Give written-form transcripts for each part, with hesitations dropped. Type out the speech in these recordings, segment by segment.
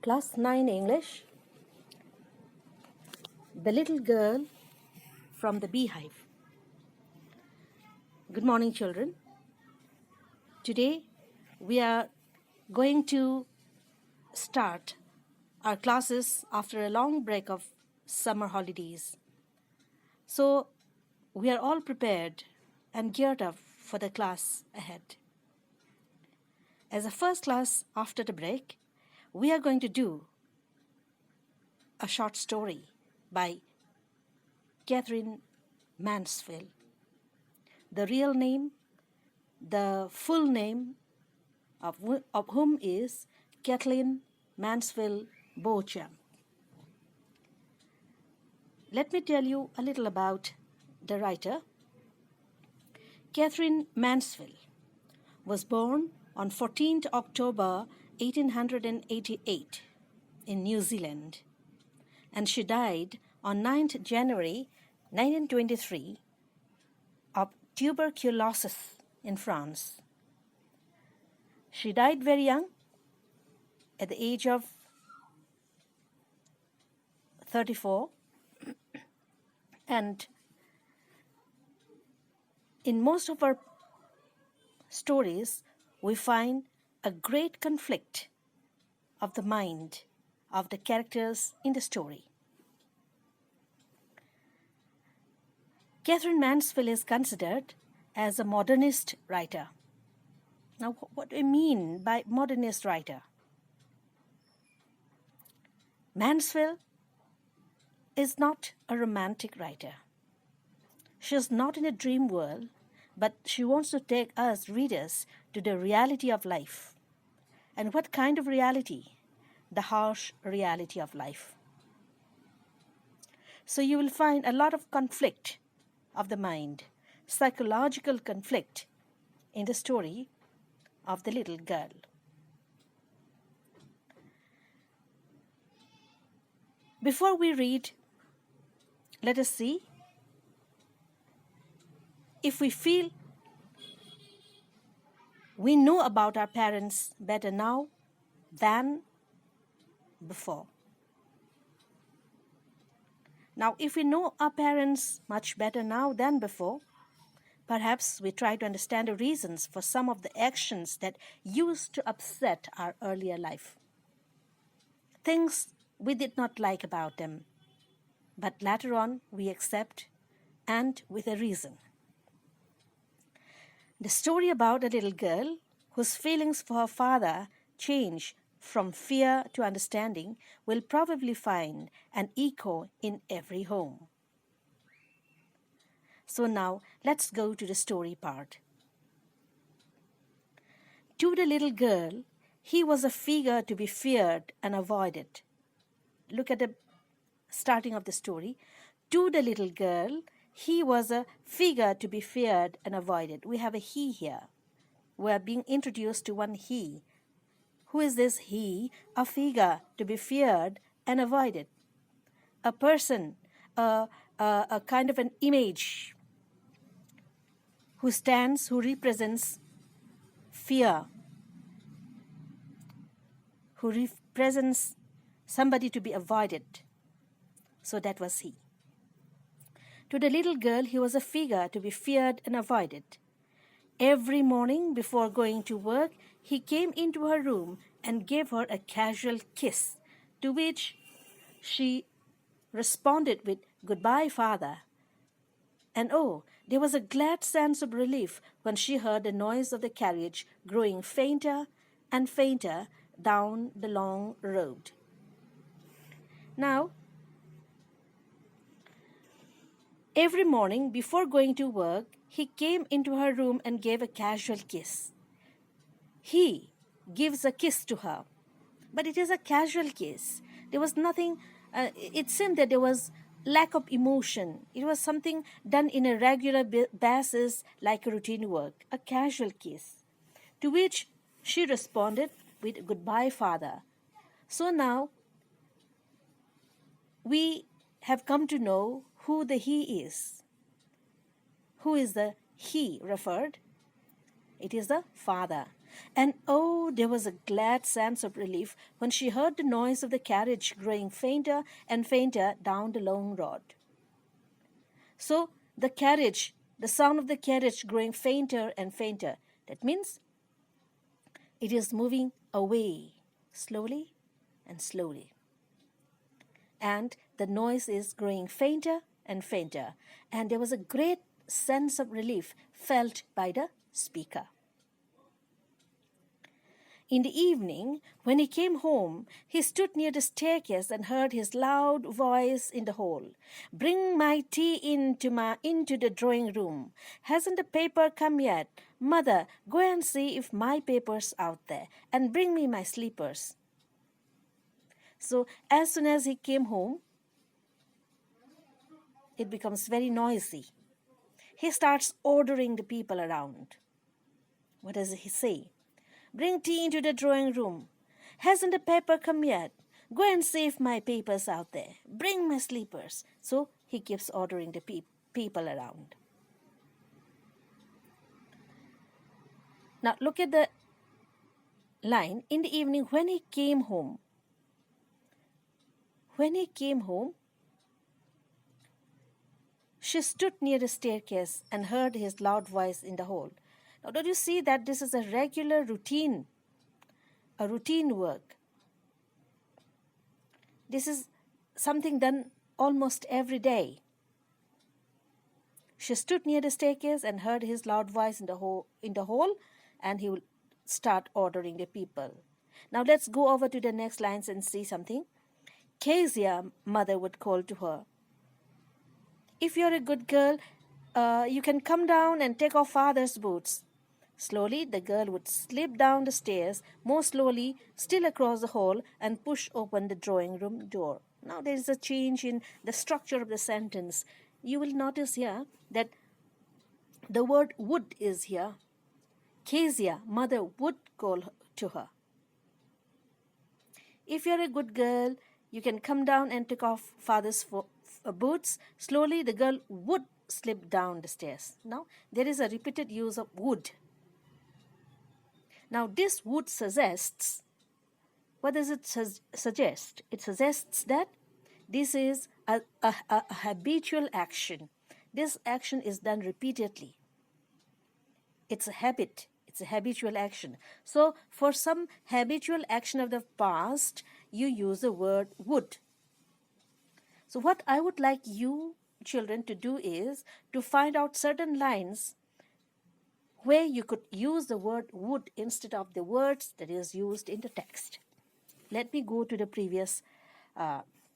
Class 9 English, The Little Girl from the Beehive. Good morning, children. Today we are going to start our classes after a long break of summer holidays. So we are all prepared and geared up for the class ahead. As a first class after the break, we are going to do a short story by Katherine Mansfield. The real name, the full name of whom is Kathleen Mansfield Beauchamp. Let me tell you a little about the writer. Katherine Mansfield was born on 14th October 1888 in New Zealand, and she died on 9th January 1923 of tuberculosis in France. She died very young, at the age of 34, and in most of our stories, we find a great conflict of the mind of the characters in the story. Katherine Mansfield is considered as a modernist writer. Now, what do I mean by modernist writer? Mansfield is not a romantic writer. She is not in a dream world, but she wants to take us readers to the reality of life. And what kind of reality? The harsh reality of life. So you will find a lot of conflict of the mind, psychological conflict in the story of the little girl. Before we read, let us see if we feel we know about our parents better now than before. Now, if we know our parents much better now than before, perhaps we try to understand the reasons for some of the actions that used to upset our earlier life. Things we did not like about them, but later on we accept, and with a reason. The story about a little girl whose feelings for her father change from fear to understanding will probably find an echo in every home. So now let's go to the story part. To the little girl, he was a figure to be feared and avoided. Look at the starting of the story. To the little girl, he was a figure to be feared and avoided. We have a he here. We are being introduced to one he. Who is this he? A figure to be feared and avoided. A person, a kind of an image who stands, who represents fear, who represents somebody to be avoided. So that was he. To the little girl, he was a figure to be feared and avoided. Every morning before going to work, he came into her room and gave her a casual kiss, to which she responded with, "Goodbye, Father." And oh, there was a glad sense of relief when she heard the noise of the carriage growing fainter and fainter down the long road. Now, every morning before going to work, he came into her room and gave a casual kiss. He gives a kiss to her, but it is a casual kiss. There was nothing, it seemed that there was lack of emotion. It was something done in a regular basis like a routine work, a casual kiss, to which she responded with, "Goodbye, Father." So now we have come to know who the he is. Who is the he referred? It is the father. And oh, there was a glad sense of relief when she heard the noise of the carriage growing fainter and fainter down the long road. So the sound of the carriage growing fainter and fainter, that means it is moving away slowly and slowly. And the noise is growing fainter and fainter. And there was a great sense of relief felt by the speaker. In the evening, when he came home, he stood near the staircase and heard his loud voice in the hall. "Bring my tea into the drawing room. Hasn't the paper come yet? Mother, go and see if my paper's out there, and bring me my slippers." So as soon as he came home, it becomes very noisy. He starts ordering the people around. What does he say? "Bring tea into the drawing room. Hasn't the paper come yet? Go and see if my paper's out there. Bring my slippers." So he keeps ordering the people around. Now look at the line. In the evening, when he came home, she stood near the staircase and heard his loud voice in the hall. Now, don't you see that this is a regular routine, a routine work? This is something done almost every day. She stood near the staircase and heard his loud voice in the hall, and he will start ordering the people. Now, let's go over to the next lines and see something. Kezia, mother would call to her. "If you're a good girl, you can come down and take off father's boots." Slowly, the girl would slip down the stairs, more slowly, still across the hall, and push open the drawing room door. Now, there is a change in the structure of the sentence. You will notice here that the word would is here. Kezia, mother would call to her. "If you're a good girl, you can come down and take off father's boots." Slowly, the girl would slip down the stairs. Now, there is a repeated use of would. Now, this would suggests, what does it suggest? It suggests that this is a habitual action. This action is done repeatedly. It's a habit. It's a habitual action. So, for some habitual action of the past, you use the word would. So, what I would like you children to do is to find out certain lines where you could use the word would instead of the words that is used in the text. Let me go to the previous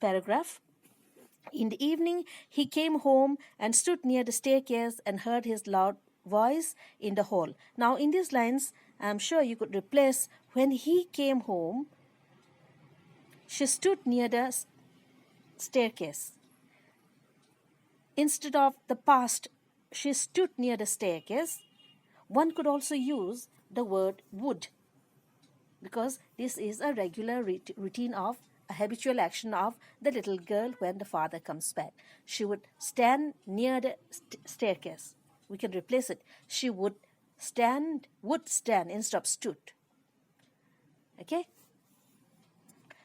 paragraph. In the evening, he came home and stood near the staircase and heard his loud voice in the hall. Now, in these lines, I'm sure you could replace "when he came home, she stood near the staircase." Instead of the past, "she stood near the staircase," one could also use the word would, because this is a regular routine of a habitual action of the little girl when the father comes back. She would stand near the staircase. We can replace it. She would stand instead of stood. Okay?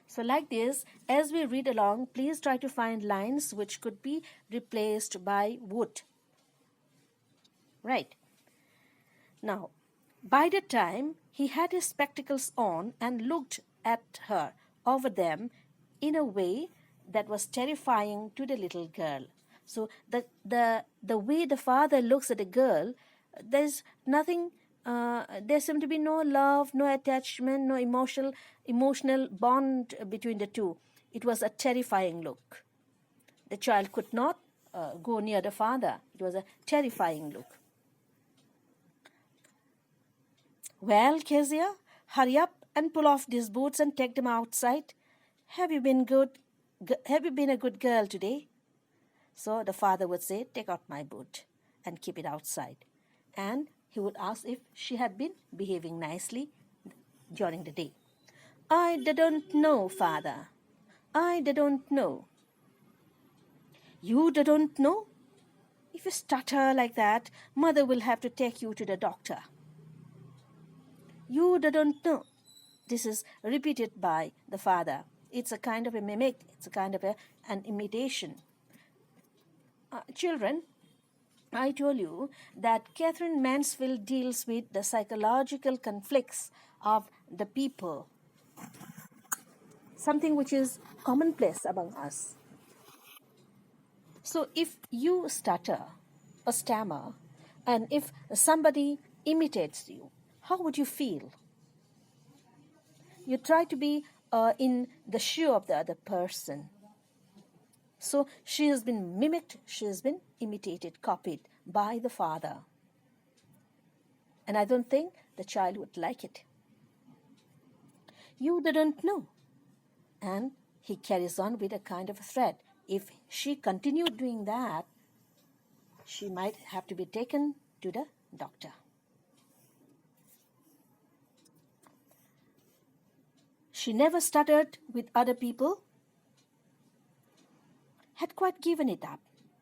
So like this, as we read along, please try to find lines which could be replaced by would. Right. Now, by the time he had his spectacles on and looked at her over them in a way that was terrifying to the little girl. So the way the father looks at the girl, there's nothing, there seemed to be no love, no attachment, no emotional bond between the two. It was a terrifying look. The child could not go near the father. It was a terrifying look. "Well, Kezia, hurry up and pull off these boots and take them outside. Have you been a good girl today?" So the father would say, "Take out my boot and keep it outside." And he would ask if she had been behaving nicely during the day. "I don't know, father. I don't know." "You don't know? If you stutter like that, mother will have to take you to the doctor." You don't know. This is repeated by the father. It's a kind of a mimic. It's a kind of an imitation. Children, I told you that Catherine Mansfield deals with the psychological conflicts of the people, something which is commonplace among us. So if you stutter or stammer, and if somebody imitates you, how would you feel? You try to be in the shoe of the other person. So she has been mimicked, she has been imitated, copied by the father. And I don't think the child would like it. You didn't know. And he carries on with a kind of a threat. If she continued doing that, she might have to be taken to the doctor. She never stuttered with other people, had quite given it up,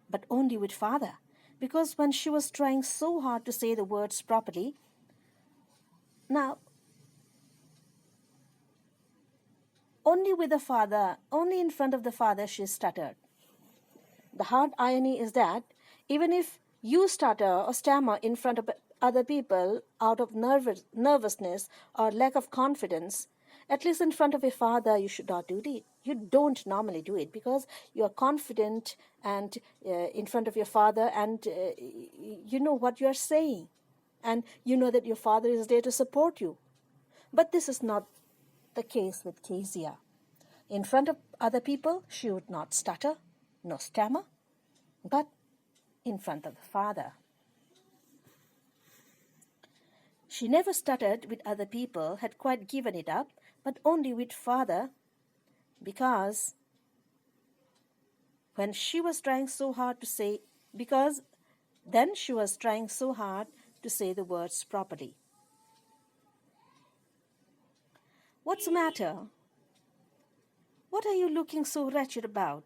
but only with father, because when she was trying so hard to say the words properly, now only with the father, only in front of the father she stuttered. The hard irony is that even if you stutter or stammer in front of other people out of nervousness or lack of confidence, at least in front of a father you should not do it. You don't normally do it because you are confident and in front of your father, and you know what you are saying, and you know that your father is there to support you. But this is not the case with Kezia. In front of other people, she would not stutter, nor stammer, but in front of the father. She never stuttered with other people, had quite given it up, but only with father, because when she was trying so hard to say, because then she was trying so hard to say the words properly. What's the matter? What are you looking so wretched about?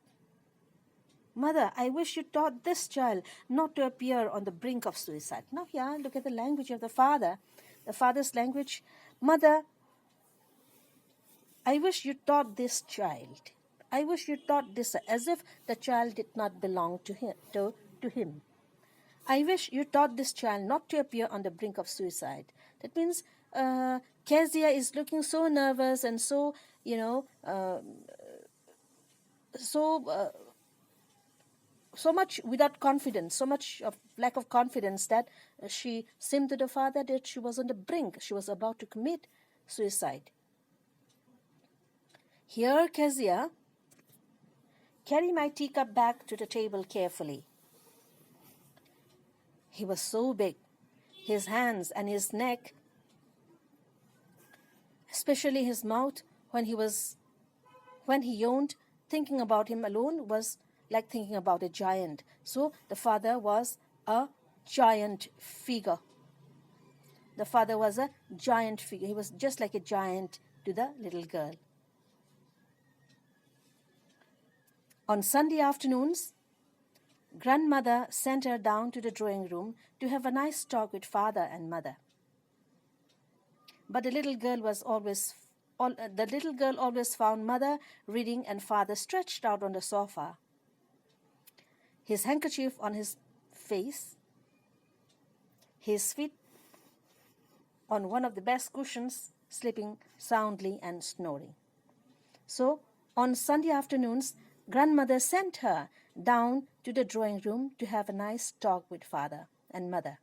Mother, I wish you taught this child not to appear on the brink of suicide. Now here, look at the language of the father. The father's language. Mother, I wish you taught this child. I wish you taught this, as if the child did not belong to him. I wish you taught this child not to appear on the brink of suicide. That means Kezia is looking so nervous and so, so much without confidence, so much of lack of confidence that she seemed to the father that she was on the brink. She was about to commit suicide. Here, Kezia, carry my teacup back to the table carefully. He was so big. His hands and his neck, especially his mouth, when he yawned, thinking about him alone was like thinking about a giant. So the father was a giant figure. The father was a giant figure. He was just like a giant to the little girl. On Sunday afternoons, grandmother sent her down to the drawing room to have a nice talk with father and mother. But the little girl always found mother reading and father stretched out on the sofa, his handkerchief on his face, his feet on one of the best cushions, sleeping soundly and snoring. So on Sunday afternoons, grandmother sent her down to the drawing room to have a nice talk with father and mother.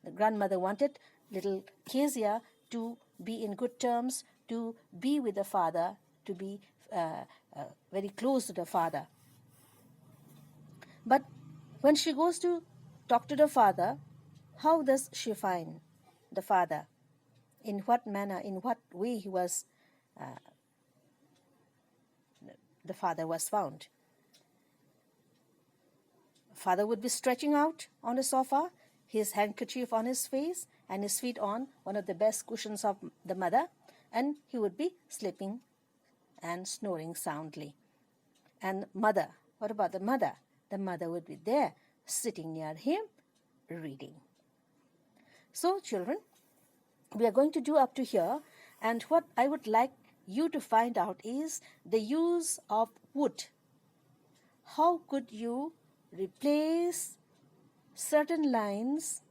The grandmother wanted little Kezia to be in good terms, to be with the father, to be very close to the father. But when she goes to talk to the father, how does she find the father? In what manner, in what way the father was found? Father would be stretching out on the sofa, his handkerchief on his face and his feet on one of the best cushions of the mother, and he would be sleeping and snoring soundly. And mother, what about the mother? The mother would be there, sitting near him, reading. So, children, we are going to do up to here, and what I would like you to find out is the use of would. How could you replace certain lines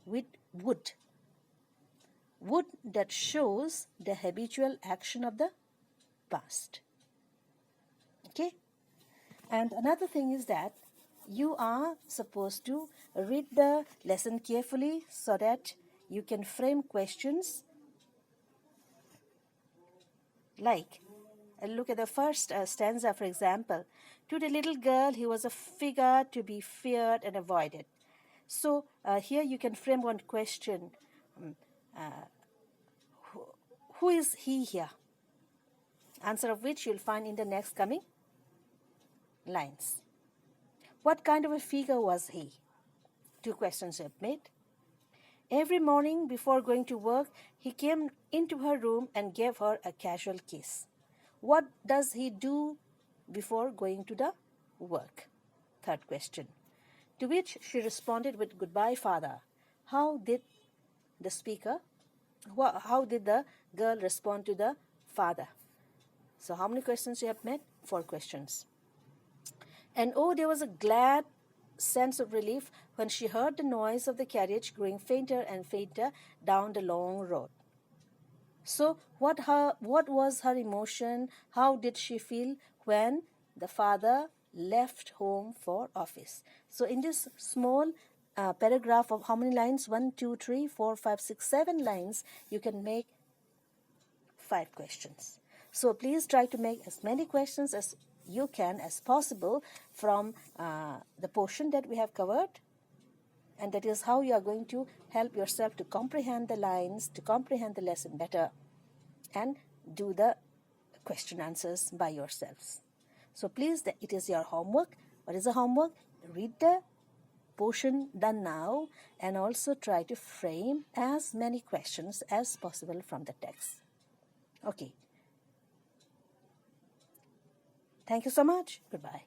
with would? Would that shows the habitual action of the past. Okay? And another thing is that you are supposed to read the lesson carefully so that you can frame questions like, look at the first stanza, for example. To the little girl, he was a figure to be feared and avoided. So here you can frame one question. Who is he here? Answer of which you'll find in the next coming lines. What kind of a figure was he? Two questions you have made. Every morning before going to work, he came into her room and gave her a casual kiss. What does he do before going to the work? Third question. To which she responded with, "Goodbye, father." How did the girl respond to the father? So how many questions you have made? 4 questions. And oh, there was a glad sense of relief when she heard the noise of the carriage growing fainter and fainter down the long road. So what was her emotion? How did she feel when the father left home for office? So in this small paragraph of how many lines? 1, 2, 3, 4, 5, 6, 7 lines, you can make 5 questions. So please try to make as many questions as you can as possible from the portion that we have covered, and that is how you are going to help yourself to comprehend the lines, to comprehend the lesson better, and do the question answers by yourselves. So please, it is your homework. What is the homework? Read the portion done now and also try to frame as many questions as possible from the text. Okay. Thank you so much. Goodbye.